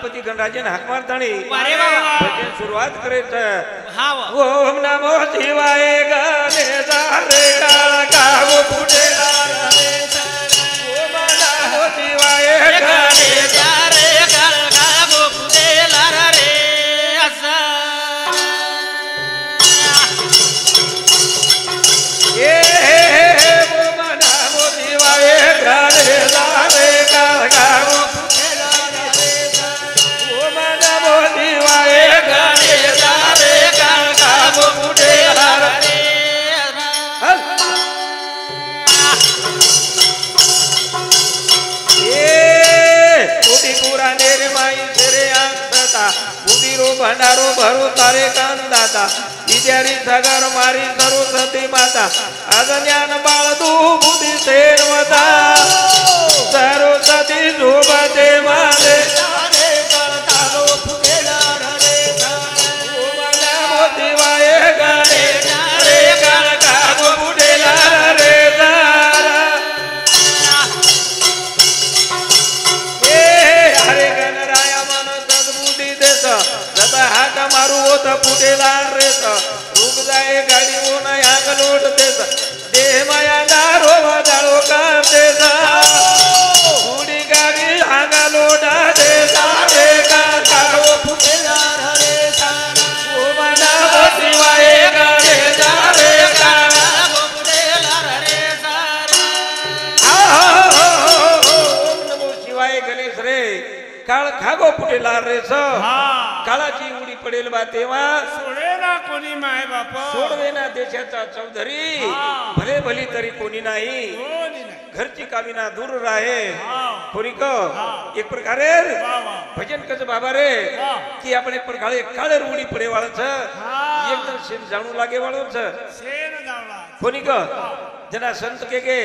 गणपती गणराजन हाक मारतानी अरे बाबा भजन सुरुवात करायचं हा ओम नमो शिवाय गणेशा रे काळ काव फुटेला रे ओम नमो शिवाय गणेशा रे काळ काव फुटेला रे असा ओम नमो शिवाय गणेशा रे काळ काव फुटेला रे ओम नमो शिवाय गणेशा रे काळ काव फुटेला रे उदिरो भंडारो भरू तारे कांदाता विद्यारी सागर मारी सरस्वती माता आज ज्ञान बाळ तू बुद्धी सेनवता सरस्वती शोभते माले शिवाय गणेश रे काळ काव फुटेला रे हरे गणराया मन सद्बुद्धी देत जता हाक मारू होत फुटेला रेस रुक जाय गाडी ओना आग लोट देत देह माया दारो दारो का देत उडी गाडी आग लोटा देत रे का काव फुटेला रे ओ मना शिवाय गणेश रे काव फुटेला रे ओम नमो शिवाय गणेश रे काळ खागो फुटेला रे काळाची उडी पडेल बा तेव्हा सोडेना कोणी माय बाप सोडवेना देशाचा चौधरी भले भली तरी कोणी नाही घरची कामिना दूर राहे कोणी क एक प्रकारे भजन कस बाबा रे की आपण एक प्रकारे काळ उडी पडे वाळच एकदम शेण जाणू लागे वाळच शेण जावला कोणी क जना संत के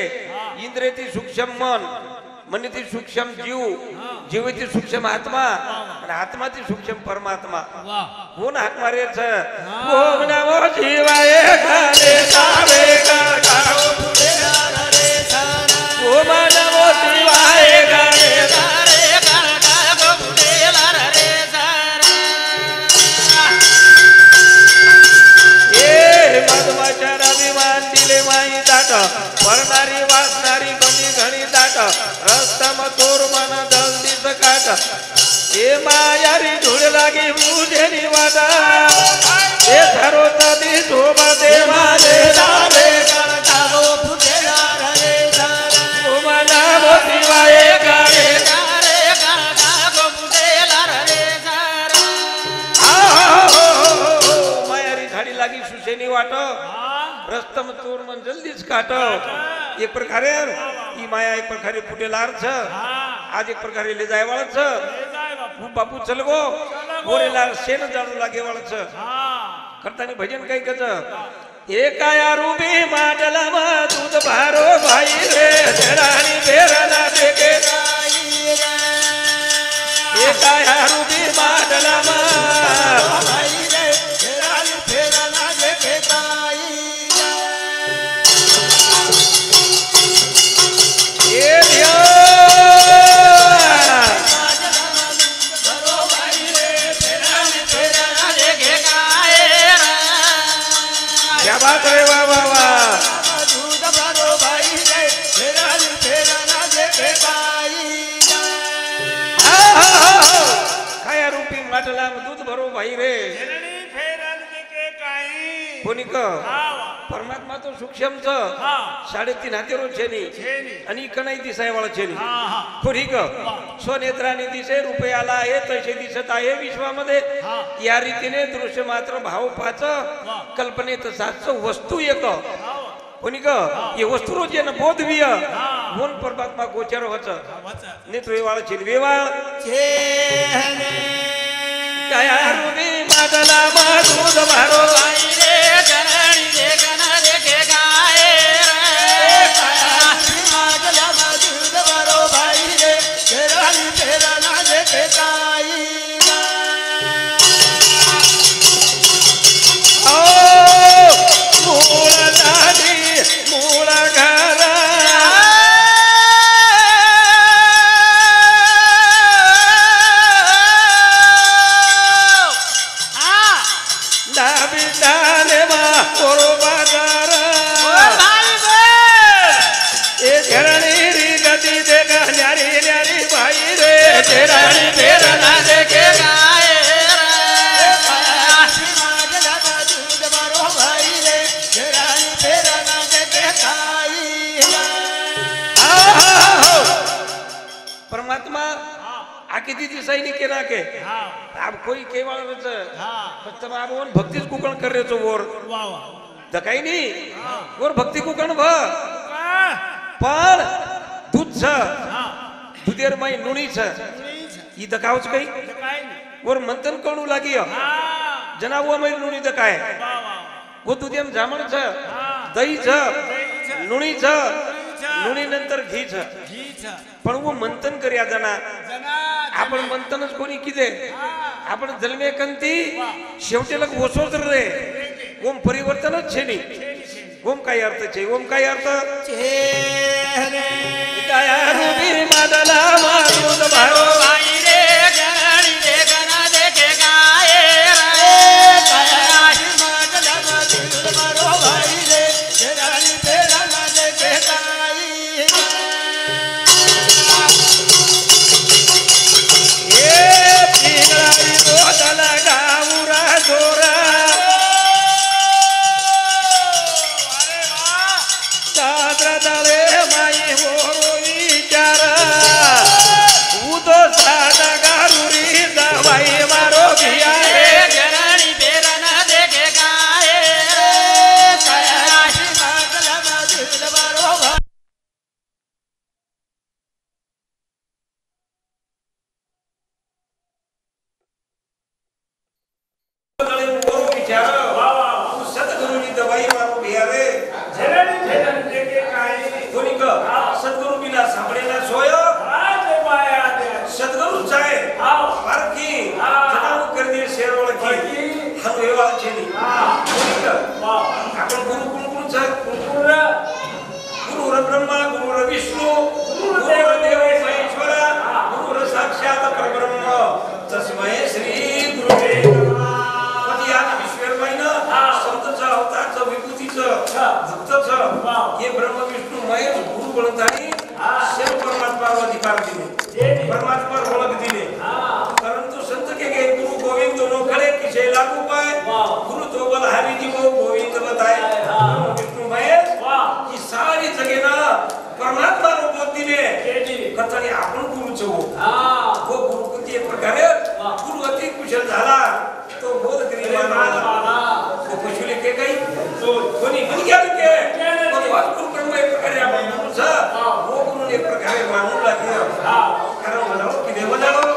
इंद्रेती सूक्ष्म मन मनीती सूक्ष्म जीव जीवेती सूक्ष्म आत्मा आणि आत्माती सूक्ष्म परमात्मा कोण हाक मारेच ओम नमो शिवाय गणेशा रे काळ काव फुटेला रे ओम नमो शिवाय गणेशा रे काळ काव फुटेला रे मधमाच्या अभिमान दिले माई दाट परणारी वाचणारी बनी घणी दाट रस्तम तोर मन जल्दीच काट हे मायारी धूळ लागी मुझेनी वाटा हे धरोता ती शोभा दे माले रे काळकावो फुटेला रे ओम नमो शिवाय गणेश रे काळकावो फुटेला रे मायारी झाडी लागी सुशेनी वाट रस्तम चोर मन जल्दीच काट एक प्रकारे ही माया एक प्रकारे फुटेला अर्थ आज एक प्रकारे ले जाय वाळच बापू चल गो गोरेला शेण जाणू लागे वाळच करतानी भजन काही कच एकाया रूबी माटला मा दूध भारो भाई रे जरानी बेरना देके एकाया रूबी माटला मा भाई रे जरानी बेरना देके क्या बात रे वाह वाह वाह दूध भरो भाई रे फेरा ना देखे खाया रूपी माटला दूध भरो भाई रे कोणी क परमात्मा तो सूक्ष्मच 3.5 हातेरो छेनी आणि कणाई दिसाय वाला छेनी कोणी क स्वनेत्राने दिसे रुपयाला आहे तसे दिसत आहे विश्वामध्ये या रीतीने दृश्य मात्र भाव पाच कल्पनेत साच वस्तू एक कोणी क ये वस्तू रोजे न बोधवीय होन परमात्मा गोचर होच नेत्र वेवाळ छेनी वेवाळ काया रूपी माटला मा दूध भरो भाई रे जननी देखना देखे गाए रे काया माटला मा दूध भरो भाई रे जननी तेरा ना देखे गाई ओ मूळ दादी मूळ घरा परमात्मा आके दीदी सैनिक के नाके हाँ अब कोई केवळ रच हाँ फक्त बाबून भक्तीच कुकण कररेचो वर वाह वाह दकाई नाही वर भक्ती कुकण भ का पण दूध छ हाँ दुधेर माई नुणी छ ई दकावच काही काय नाही वर मंथन करू लागी हाँ जनावो माई नुणी दकाय वाह वाह वो दुधेम जामण छ हाँ दही छ दही छ, नुणी छ छ, नुणी नंतर घी छ घी छ, पण वो मंथन कर्या जना जना आपण मंथनच कोणी किदे हाँ आपण जन्मे कंती शेवटी लग वसोच रे ओम परिवर्तनच छे नी ओम काय अर्थ छे ओम काय अर्थ चेहरे काय रूपी मादला मारूद भारो भाई रे गणी देखना देखे गाए रे कयाशी मतलब दिल मरो भाई रे गणी देखना देखे गाए ए पिंगळाई बोतला गाऊरा जोरा अरे वाह सादरा दळे माई होरो विचार उदो सादा गारुरी दवाई मारो भिया रे गणी देखना देखे गाए रे कयाशी मतलब दिल मरो भाई दळे होरो विचार सद्गुरुनी दवाई मारो भिया रे झेलनी झेलनी देखे काय कोणी क सद्गुरु बिना सापडेला सोय आज माया दे सद्गुरु चाहे आओ पारखी हा. जनाव कर दे शेर ओळखी हम वेवा छेनी कोणी क वाह आपण गुरु कोण कोण छ पूरा गुरु ब्रह्मा गुरु विष्णू गुरु देव महेश्वर गुरु साक्षात परब्रह्म तस्मै श्री गुरुवे नमः पती आज विश्वमयन संतचा अवतारचा विभूतीचा भक्तचा हे ब्रह्म विष्णू महेश गुरु बनतानी शिव परमात्मा अधिकार दिले परमात्मा ओळख दिले परंतु संत के गए गुरु गोविंद दोनों खड़े किसे लागू पाए गुरु तो बलहारी जी को गोविंद बताए ब्रह्म विष्णु महेश ही सारी जगह ना परमात्मा रो बोध दिले कथाने आपण गुरुच हो वो गुरु कोणती प्रकारे गुरु अति कुशल झाला तो बोध करी मानवाला तो कुशली के काही तो कोणी म्हणी क्या के कोणी वास्तु ब्रह्म एक प्रकारे आपण गुरुच वो गुरु एक प्रकारे मानू लागले कारण म्हणालो की देव जाणो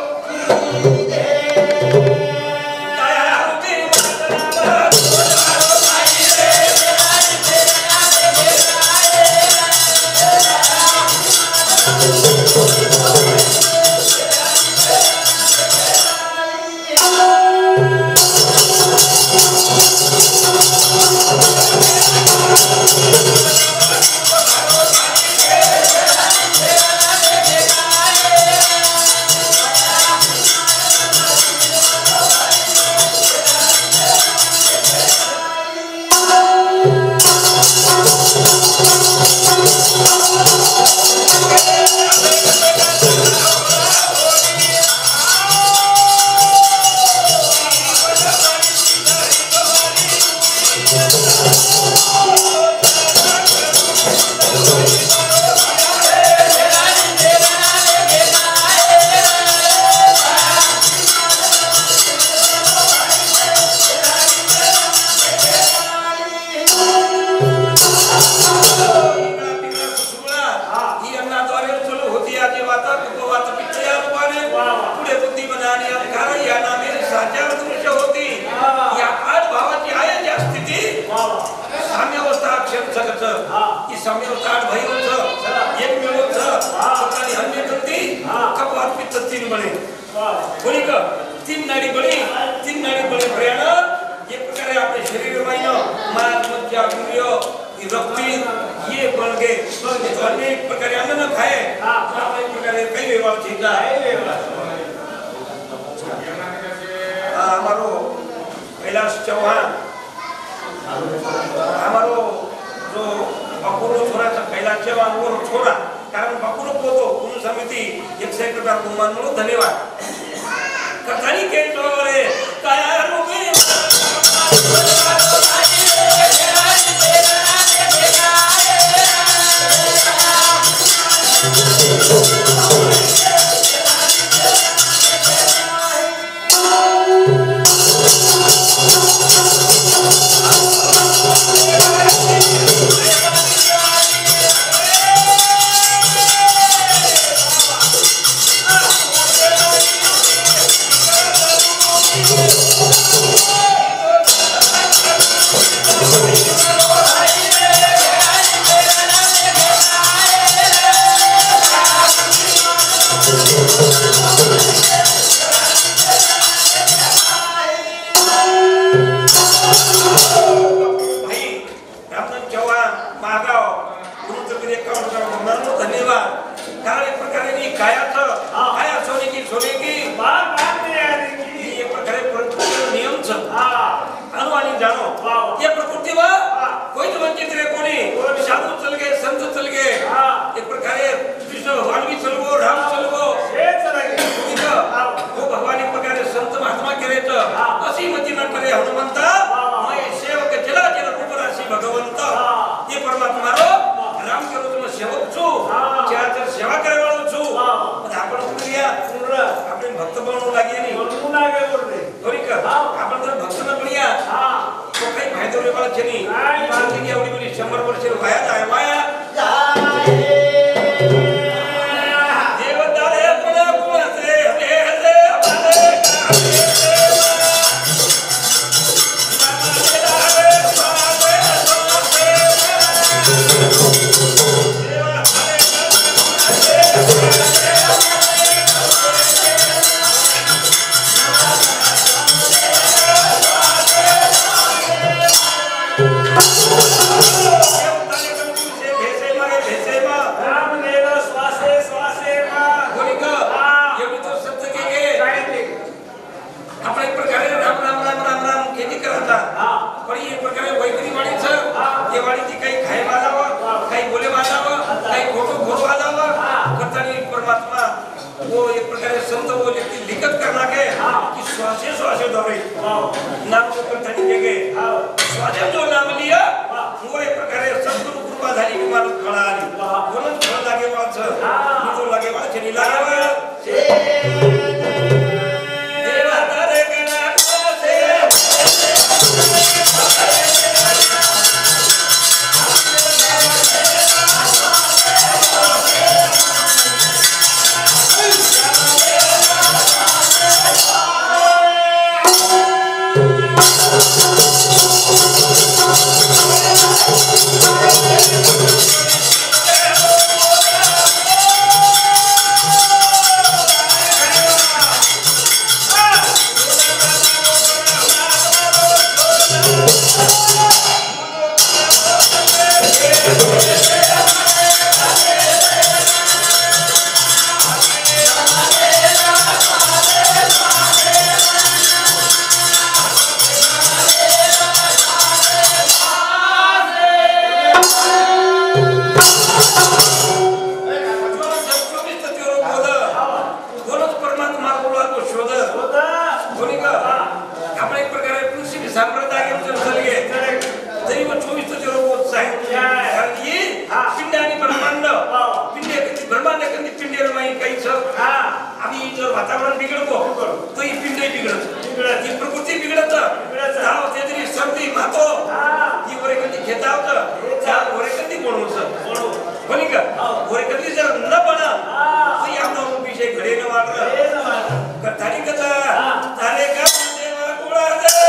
तीन नाडी बळी प्रयाण एक प्रकारे आपले शरीर मायन मास मज्जा गुर्य रक्ती ये बन गए तो अनेक प्रकारे अन्न न खाए एक प्रकारे कई व्यवहार ठीक है हमारो कैलाश चौहान हमारो जो बकुरो छोरा कैलाश चौहान वो छोरा कारण बकुरो पोतो कुनु समिति 101 प्रकार कुमान म्हणून धन्यवाद कथानी के तोरे काया रूपी वाचनी मागची एवढी बरी 100 वर्ष वाया जाय वाया देवतारे पुन्हा कुणाचे भेजे मारे वातावरण बिघडतो तो ही पिंड बिघडत ही प्रकृती बिघडत त्यातरी सर्दी मातो ही वरेकंदी घेता होतं त्या वरेकंदी बनवून बनी का वरेकंदी जर न बना तर या नऊ विषय घडे न वाटलं कथारी कथा झाले का देवा कुळाचे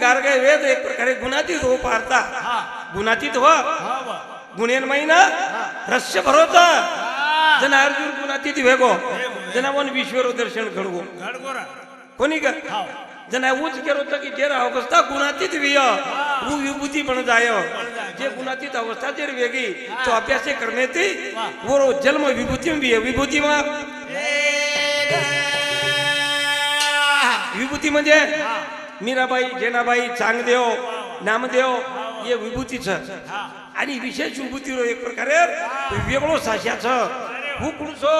गारगे वेद एक प्रकारे गुणातीत हो पारता गुणातीत हो गुणेन महिना रस्य भरोता जन अर्जुन गुणातीत वेगो जना वन विश्वर दर्शन घडगो कोणी का जना उच केरो तर की जेर अवस्था गुणातीत विय वो विभूति बन जाय जे गुणातीत अवस्था जेर वेगी तो अभ्यास करने ती वो जन्म विभूति में भी है विभूति में विभूति म्हणजे मीराबाई जेनाबाई चांगदेव नामदेव ये विभूति छ आणि विशेष विभूति रो एक प्रकारे वेगळो साश्या छ हुकुणसो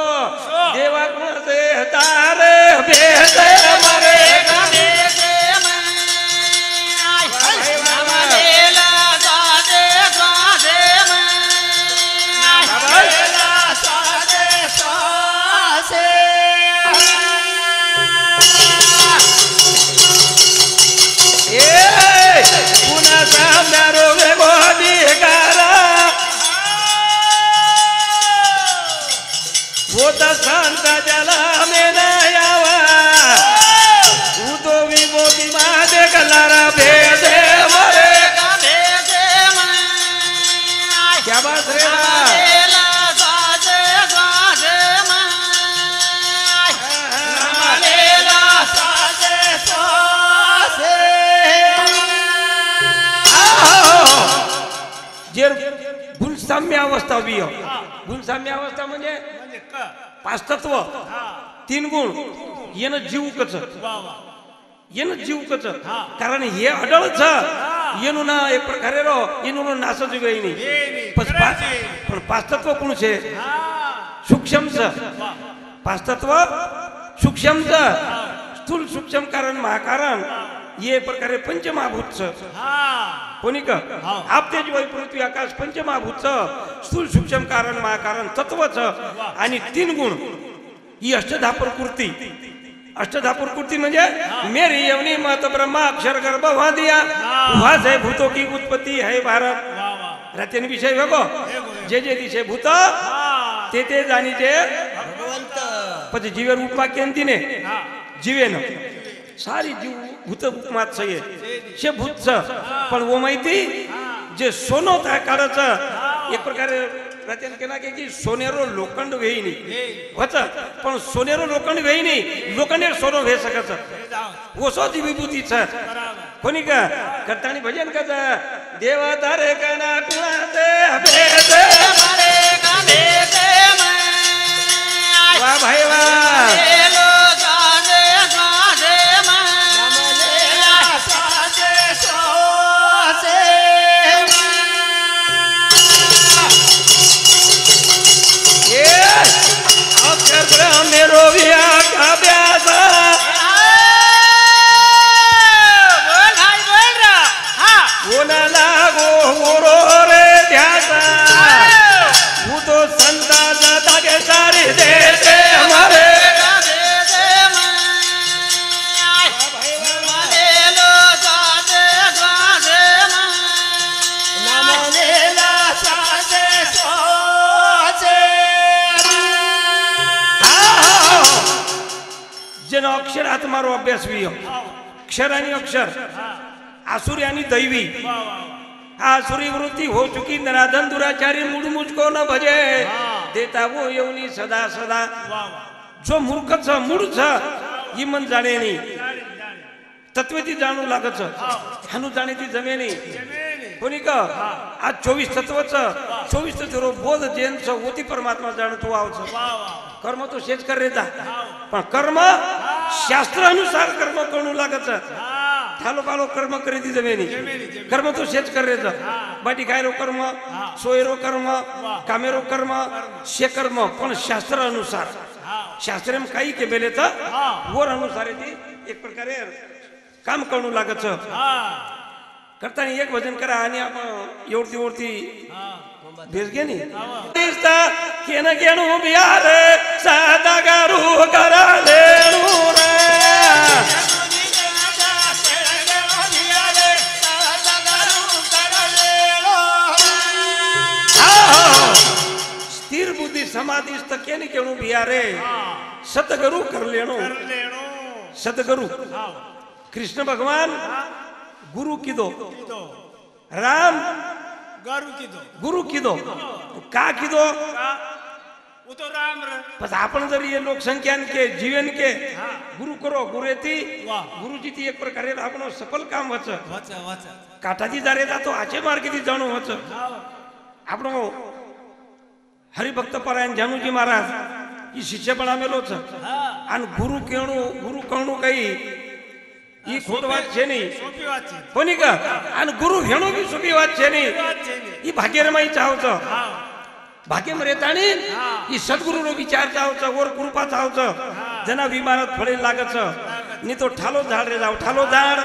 देवा कुणाचे तारे भेटे मरे गाने से मैं नामदेला जादे जादे मैं नामदेला जादे सासे संत जला में नयावा तू तो विभूति मादे कलारा भेदे मरे का भेदे मैं क्या बात रे ना साजे साजे मैं नामलेला साजे साजे जेर गुणसाम्य अवस्था भी हो गुणसाम्य अवस्था म्हणजे पाच तत्व तीन गुण येणं जीव कच वा वा येणं जीव कच हा. कारण हे अडळच येणू ना एक प्रकारे रो येणू नासच वेईनी पण पाचतत्व कोण छे सूक्ष्म पाचतत्व सूक्ष्म स्थूल सूक्ष्म कारण महाकारण ये प्रकारे पंचमहाभूत कोणी का आप तेज वायू पृथ्वी आकाश पंचमहाभूत स्थूल सूक्ष्म कारण महाकारण तत्वच आणि तीन गुण ही अष्टधा प्रकृती अष्टधा प्रकृती म्हणजे मेरी यवनी मत ब्रह्मा अक्षर गर्भ वहा दिया वहा से भूतों की उत्पत्ति है भारत रचन विषय बघो जे जे दिशे भूत ते जाणीचे પછી જીવે રૂપમાં કેંતી ને જીવે ન સારી જીવ ભૂત રૂપમાં જ છે ભૂત છે પણ ઓ માહિતી જે સોનો થાય કાઢે છે એક પ્રકારે રચન કેના કે સોનેરો લોખંડ વેઈ નહીં વચ પણ સોનેરો લોખંડ વેઈ નહીં લોખંડે સોનો વે શકે છે ઓછો જ વિભૂતિ છે કોની કા કરતાની ભજન કરે દેવા તારે કના કુણા દે ભેદે મારે કા ભેદે વાહ ભાઈ વાહ मेरो विया का ब्यासा बोल भाई बोल रहा हाँ वो ना लागो गोरो रे ध्यासा वो तो संता जाता के सारे देते हमारे अक्षर हात मारो अभ्यास भी अक्षर आणि अक्षर आसुरी आणि दैवी आसुरी वृत्ति हो चुकी नराधन दुराचारी मूड मुझको न भजे देता वो यवनी सदा सदा जो मूर्ख छ मूड छ ही मन जाणे नाही तत्वती जाणू लागत हानू जाणे ती जमे नाही कोणी का आज 24 तत्वच 24 तत्व बोध जैन छ होती परमात्मा जाणतो आवच कर्म तो शेच कर रेता पण कर्म शास्त्र अनुसार कर्म करू लागत थालो पालो कर्म करीती जमेनी कर्म तो शेच कर रेता बाटी खायरो कर्म सोयरो कर्म कामेरो कर्म शे कर्म पण शास्त्र अनुसार शास्त्रम काही के बेले तर वर अनुसार ती एक प्रकारे काम करू लागत करता एक भजन करा आणि आपण एवढती ओढती भेस घे नी दिसता केन गेणू बियार सादा गारू करा लेणू रे स्थिर बुद्धि समाधिस्थ केन गेणू बियारे सतगुरु कर लेणू सतगुरु कृष्ण भगवान गुरु कीधो राम गुरु कीधो का कीधो वो तो राम बस आपण जर ये लोकसंख्यान के जीवन के गुरु करो गुरेती गुरुजी ती एक प्रकारे आपण सफल काम वच काठाजी जारे जातो आचे मार्गे ती जाणू वच आपण हरिभक्त परायण जानूजी महाराज ही शिष्य पण आमेलो छ आणि गुरु कहणू काही ही खोट बात छे नहीं कोनी का आणि गुरु घेणो की सोपी बात छे नहीं ही भाग्यरमाई चाहवच भाग्य में रहता नहीं ही सद्गुरु नो विचार चाहवच और कृपा चाहवच जना विमानात फळे लागत नी तो ठालो झाड रे जाव ठालो झाड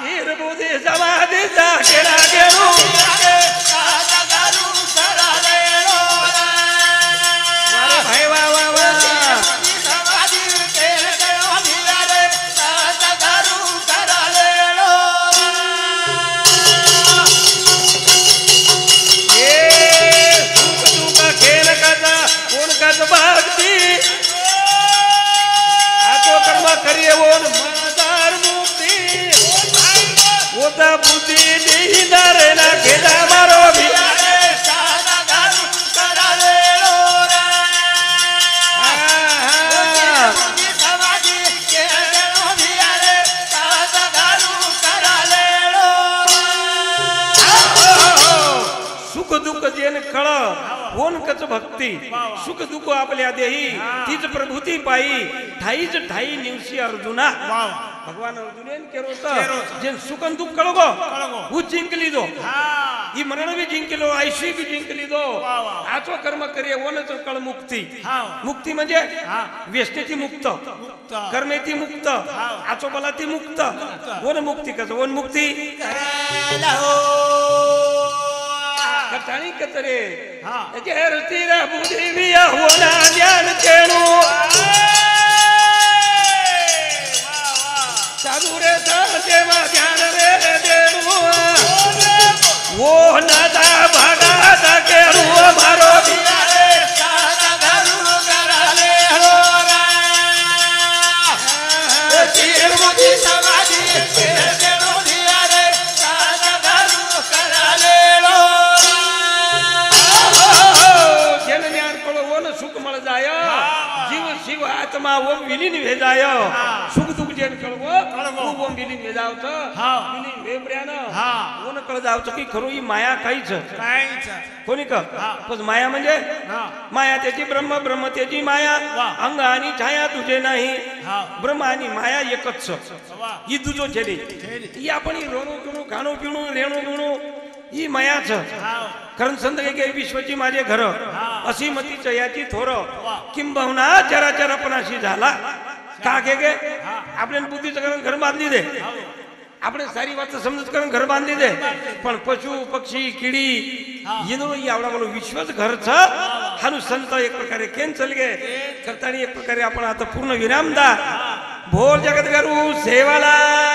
हीर बुदे जवा दे जा केरा गेरो भाई वा वा वा भक्ति आतो कर्म करिए वो मादार मुक्ति वो ता बुद्धि दीदार ना केदा मारो भी सादा गारू करा ले रो रे बुद्धि समाधि के देनो भी आरे सादा गारू करा ले रो सुख दुख दुःख जेन कळ होन कच भक्ती सुख दुःख आपल्या देही तीच प्रभूती पायी ठाईच ठाई निवसी अर्जुना भगवान अर्जुन केरो जेन सुख दुःख कळगो हु जिंकली दो ही मरण भी जिंकलो आयुष्य भी जिंकली दो आचो कर्म करे ओनच कळ मुक्ती मुक्ती म्हणजे व्यसनेती मुक्त कर्मेती मुक्त आचो बलाती मुक्त ओन मुक्ती कस ओन मुक्ती कटाणी कतरे जहर तीरा बुद्धि भी होना ज्ञान केणू साधु रे देवा ध्यान रे देणू वो नदा भगा केणू मारो जीव आत्मा ओम विलीन भेजाय सुख दुःख जेन कळवो ओम विलीन भेजावच विलीन भेब्र्यान ओन कळ जावच की खरो ही माया काहीच कोणी का पण माया म्हणजे माया त्याची ब्रह्म ब्रह्म त्याची माया अंग आणि छाया तुझे नाही ब्रह्म आणि माया एकच ही तुझो छेडी ही आपण रोणू पिणू खाणू पिणू रेणू बिणू ही मायाच कारण संत के विश्वची माझे घर अशी मती चयाची थोर किंबहुना चराचरपणाशी झाला का गे आपल्या बुद्धीचं कारण घर बांधली दे આપણે સારી વાત સમજ કરીને ઘર બાંધી દે પણ પશુ પક્ષી કીડી એનો આવડા બોલો વિશ્વસ ઘર છે હાનું સંત એક પ્રકારે કેન્સલ ગે કરતાની એક પ્રકારે આપણે આ તો પૂર્ણ વિરામ દા ભોર જગત કરું સેવાલા